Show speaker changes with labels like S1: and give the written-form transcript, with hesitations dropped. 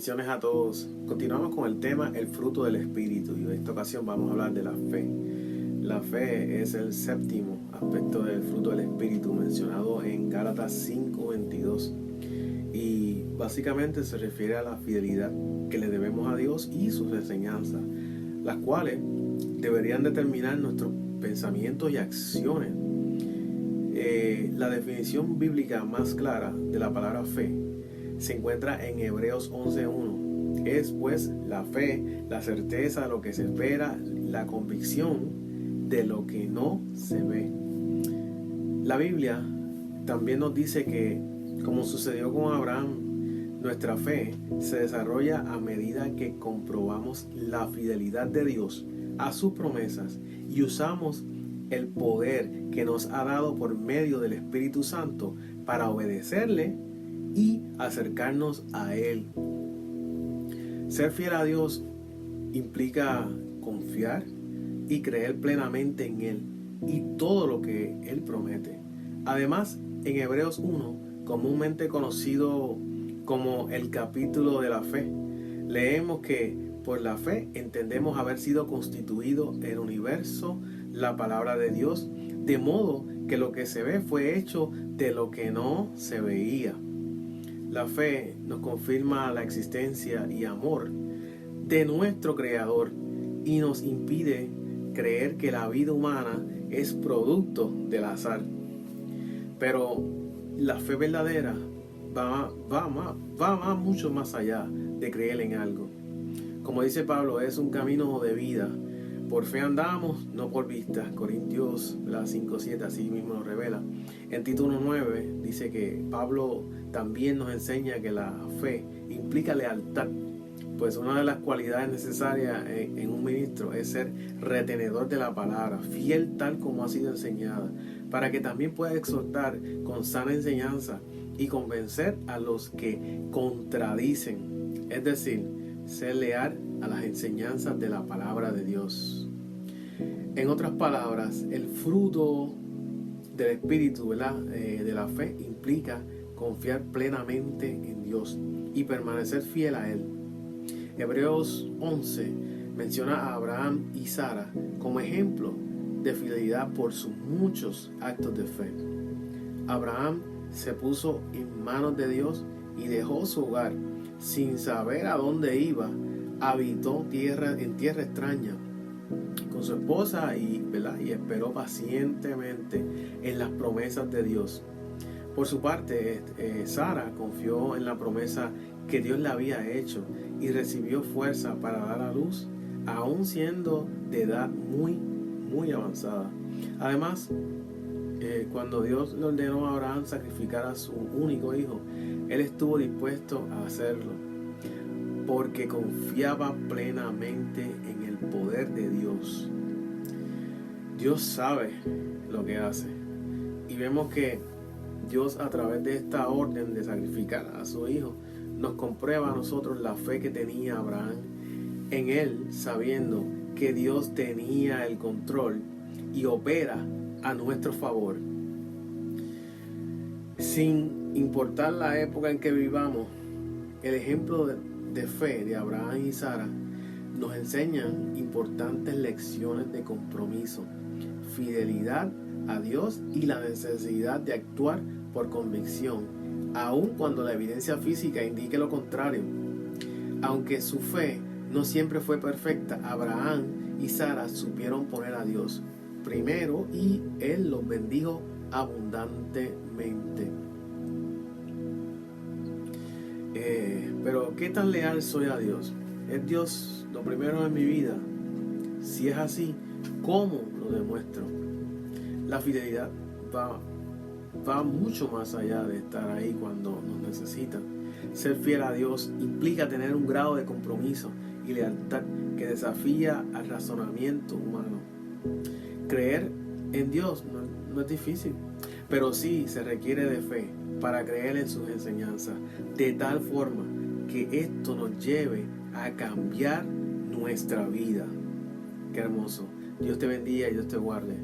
S1: Bendiciones a todos. Continuamos con el tema el fruto del Espíritu y en esta ocasión vamos a hablar de la fe. La fe es el séptimo aspecto del fruto del Espíritu mencionado en Gálatas 5:22 y básicamente se refiere a la fidelidad que le debemos a Dios y sus enseñanzas, las cuales deberían determinar nuestros pensamientos y acciones. La definición bíblica más clara de la palabra fe se encuentra en Hebreos 11:1. Es pues la fe, la certeza de lo que se espera, la convicción de lo que no se ve. La Biblia también nos dice que, como sucedió con Abraham, nuestra fe se desarrolla a medida que comprobamos la fidelidad de Dios a sus promesas y usamos el poder que nos ha dado por medio del Espíritu Santo para obedecerle y acercarnos a Él. Ser fiel a Dios implica confiar y creer plenamente en Él y todo lo que Él promete. Además, en Hebreos 1, comúnmente conocido como el capítulo de la fe, leemos que por la fe entendemos haber sido constituido el universo, la palabra de Dios, de modo que lo que se ve fue hecho de lo que no se veía. La fe nos confirma la existencia y amor de nuestro Creador y nos impide creer que la vida humana es producto del azar. Pero la fe verdadera va mucho más allá de creer en algo. Como dice Pablo, es un camino de vida. Por fe andamos, no por vista. Corintios 5:7 así mismo lo revela. En Tito 1:9 dice que Pablo también nos enseña que la fe implica lealtad. Pues una de las cualidades necesarias en un ministro es ser retenedor de la palabra, fiel tal como ha sido enseñada, para que también pueda exhortar con sana enseñanza y convencer a los que contradicen. Es decir, ser leal a las enseñanzas de la palabra de Dios. En otras palabras, el fruto del Espíritu, de la fe implica confiar plenamente en Dios y permanecer fiel a Él. Hebreos 11 menciona a Abraham y Sara como ejemplo de fidelidad por sus muchos actos de fe. Abraham se puso en manos de Dios y dejó su hogar sin saber a dónde iba. Habitó en tierra extraña con su esposa y esperó pacientemente en las promesas de Dios. Por su parte, Sara confió en la promesa que Dios le había hecho y recibió fuerza para dar a luz, aún siendo de edad muy avanzada. Además, cuando Dios le ordenó a Abraham sacrificar a su único hijo, él estuvo dispuesto a hacerlo, porque confiaba plenamente en el poder de Dios. Dios sabe lo que hace. Y vemos que Dios, a través de esta orden de sacrificar a su hijo, nos comprueba a nosotros la fe que tenía Abraham en él, sabiendo que Dios tenía el control y opera a nuestro favor. Sin importar la época en que vivamos, el ejemplo de fe de Abraham y Sara nos enseñan importantes lecciones de compromiso, fidelidad a Dios y la necesidad de actuar por convicción, aun cuando la evidencia física indique lo contrario. Aunque su fe no siempre fue perfecta, Abraham y Sara supieron poner a Dios primero y Él los bendijo abundantemente. Pero ¿qué tan leal soy a Dios? ¿Es Dios lo primero en mi vida? Si es así, ¿cómo lo demuestro? La fidelidad va mucho más allá de estar ahí cuando nos necesitan. Ser fiel a Dios implica tener un grado de compromiso y lealtad que desafía al razonamiento humano. Creer en Dios no es difícil, pero sí se requiere de fe para creer en sus enseñanzas, de tal forma que esto nos lleve a cambiar nuestra vida. Qué hermoso. Dios te bendiga y Dios te guarde.